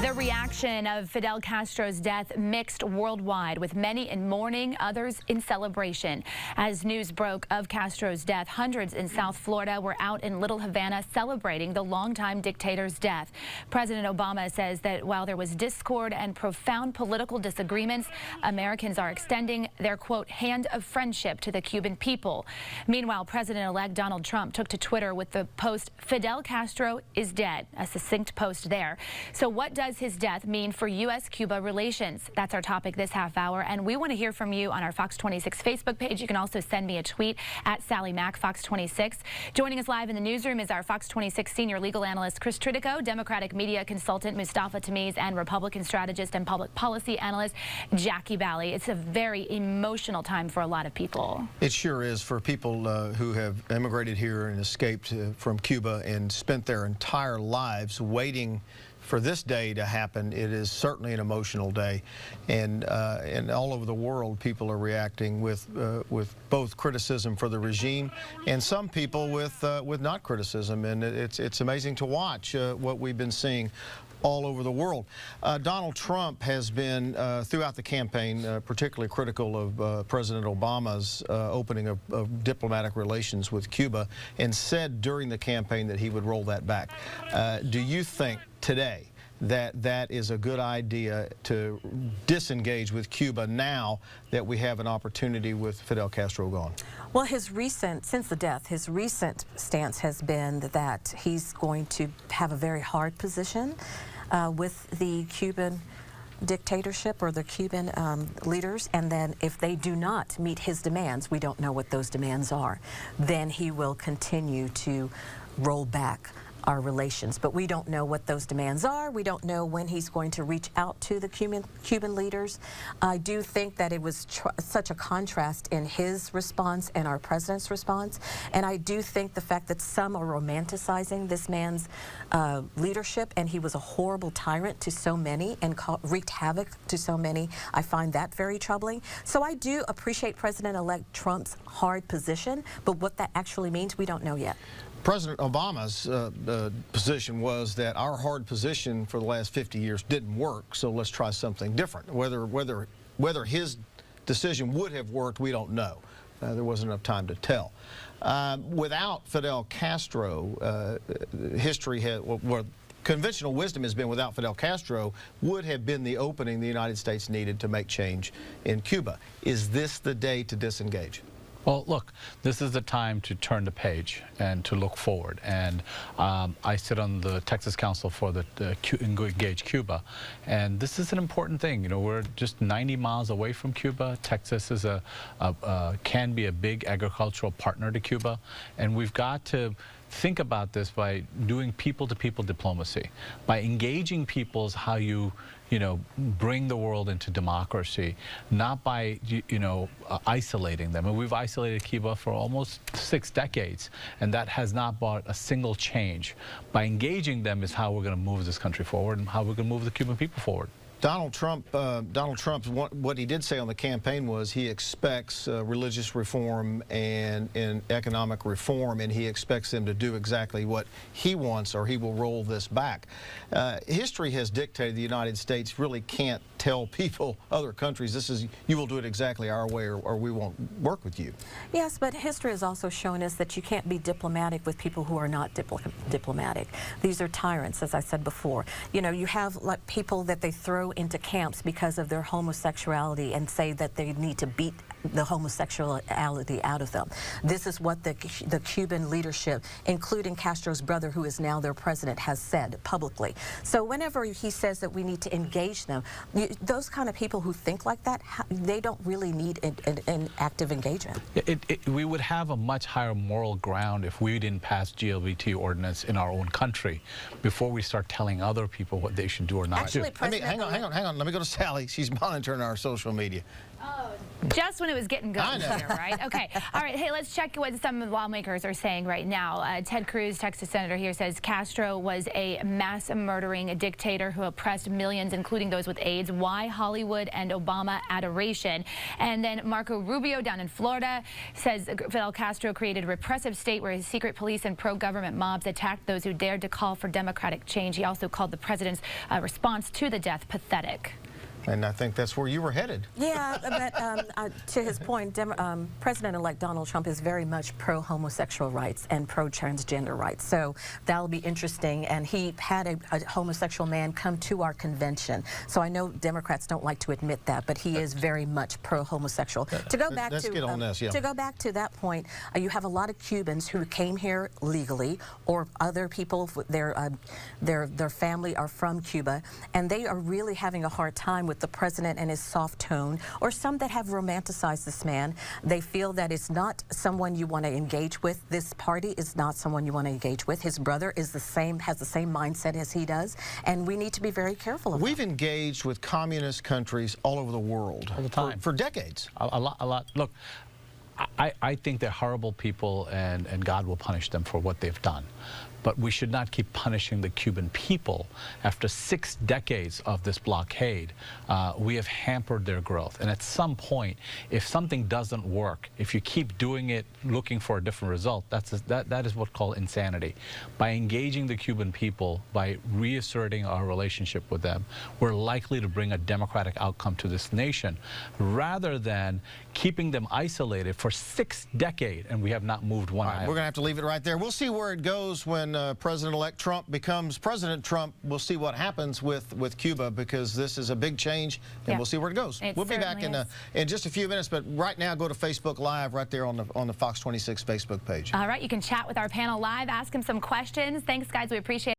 The reaction of Fidel Castro's death mixed worldwide, with many in mourning, others in celebration. As news broke of Castro's death, hundreds in South Florida were out in Little Havana celebrating the longtime dictator's death. President Obama says that while there was discord and profound political disagreements, Americans are extending their, quote, hand of friendship to the Cuban people. Meanwhile, President-elect Donald Trump took to Twitter with the post, "Fidel Castro is dead," a succinct post there. So what does his death mean for U.S.-Cuba relations? That's our topic this half hour, and we want to hear from you on our Fox 26 Facebook page. You can also send me a tweet at Sally Mack, Fox 26. Joining us live in the newsroom is our Fox 26 senior legal analyst Chris Tritico, Democratic media consultant Mustafa Tamiz, and Republican strategist and public policy analyst Jackie Bally. It's a very emotional time for a lot of people. It sure is for people who have immigrated here and escaped from Cuba and spent their entire lives waiting for this day to happen. It is certainly an emotional day, and all over the world, people are reacting with both criticism for the regime, and some people with not criticism. And it's amazing to watch what we've been seeing all over the world. Donald Trump has been, throughout the campaign, particularly critical of President Obama's opening of diplomatic relations with Cuba, and said during the campaign that he would roll that back. Do you think today that is a good idea to disengage with Cuba now that we have an opportunity with Fidel Castro gone? Well, since the death, his recent stance has been that he's going to have a very hard position with the Cuban dictatorship or the Cuban leaders, and then if they do not meet his demands, we don't know what those demands are, then he will continue to roll back our relations. But we don't know what those demands are. We don't know when he's going to reach out to the Cuban leaders. I do think that it was such a contrast in his response and our president's response. And I do think the fact that some are romanticizing this man's leadership, and he was a horrible tyrant to so many and wreaked havoc to so many, I find that very troubling. So I do appreciate President-elect Trump's hard position, but what that actually means, we don't know yet. President Obama's position was that our hard position for the last 50 years didn't work, so let's try something different. Whether his decision would have worked, we don't know. There wasn't enough time to tell. Without Fidel Castro, history had, well, conventional wisdom has been without Fidel Castro would have been the opening the United States needed to make change in Cuba. Is this the day to disengage? Well, look, this is the time to turn the page and to look forward. And I sit on the Texas Council for the Engage Cuba, and this is an important thing. You know, we're just 90 miles away from Cuba. Texas is can be a big agricultural partner to Cuba, and we've got to think about this by doing people-to-people diplomacy, by engaging people's how you bring the world into democracy, not by isolating them. And we've isolated Cuba for almost 6 decades, and that has not brought a single change. By engaging them is how we're going to move this country forward and how we're going to move the Cuban people forward. Donald Trump, what he did say on the campaign was he expects religious reform and economic reform, and he expects them to do exactly what he wants, or he will roll this back. History has dictated the United States really can't tell people, other countries, you will do it exactly our way, or we won't work with you. Yes, but history has also shown us that you can't be diplomatic with people who are not diplomatic. These are tyrants, as I said before. You know, you have like people that they throw into camps because of their homosexuality and say that they need to beat the homosexuality out of them. This is what the Cuban leadership, including Castro's brother, who is now their president, has said publicly. So whenever he says that we need to engage them, those kind of people who think like that, they don't really need an active engagement. We would have a much higher moral ground if we didn't pass GLBT ordinance in our own country before we start telling other people what they should do or not do. Hang on. Let me go to Sally. She's monitoring our social media. Just when it was getting good I know. here, right? Okay. All right. Hey, let's check what some of the lawmakers are saying right now. Ted Cruz, Texas senator here, says Castro was a mass murdering dictator who oppressed millions, including those with AIDS. Why Hollywood and Obama adoration? And then Marco Rubio down in Florida says Fidel Castro created a repressive state where his secret police and pro-government mobs attacked those who dared to call for democratic change. He also called the president's response to the death pathetic. And I think that's where you were headed. Yeah, but to his point, President-elect Donald Trump is very much pro-homosexual rights and pro-transgender rights. So that'll be interesting. And he had a homosexual man come to our convention. So I know Democrats don't like to admit that, but he is very much pro-homosexual. To go back Let's get on this, yeah. To go back to that point, you have a lot of Cubans who came here legally, or other people, their family are from Cuba, and they are really having a hard time with the president and his soft tone, or some that have romanticized this man. They feel that it's not someone you want to engage with. This party is not someone you want to engage with. His brother is the same, has the same mindset as he does, and we need to be very careful of that. We've engaged with communist countries all over the world all the time for decades. A lot. Look, I think they're horrible people, and God will punish them for what they've done. But we should not keep punishing the Cuban people. After 6 decades of this blockade, we have hampered their growth. And at some point, if something doesn't work, if you keep doing it looking for a different result, that is what's called insanity. By engaging the Cuban people, by reasserting our relationship with them, we're likely to bring a democratic outcome to this nation, rather than keeping them isolated for 6 decades, and we have not moved one iota. We're going to have to leave it right there. We'll see where it goes when President-elect Trump becomes President Trump. We'll see what happens with Cuba, because this is a big change, and we'll see where it goes. We'll be back in just a few minutes, but right now go to Facebook Live right there on the Fox 26 Facebook page. All right, you can chat with our panel live, ask them some questions. Thanks, guys. We appreciate it.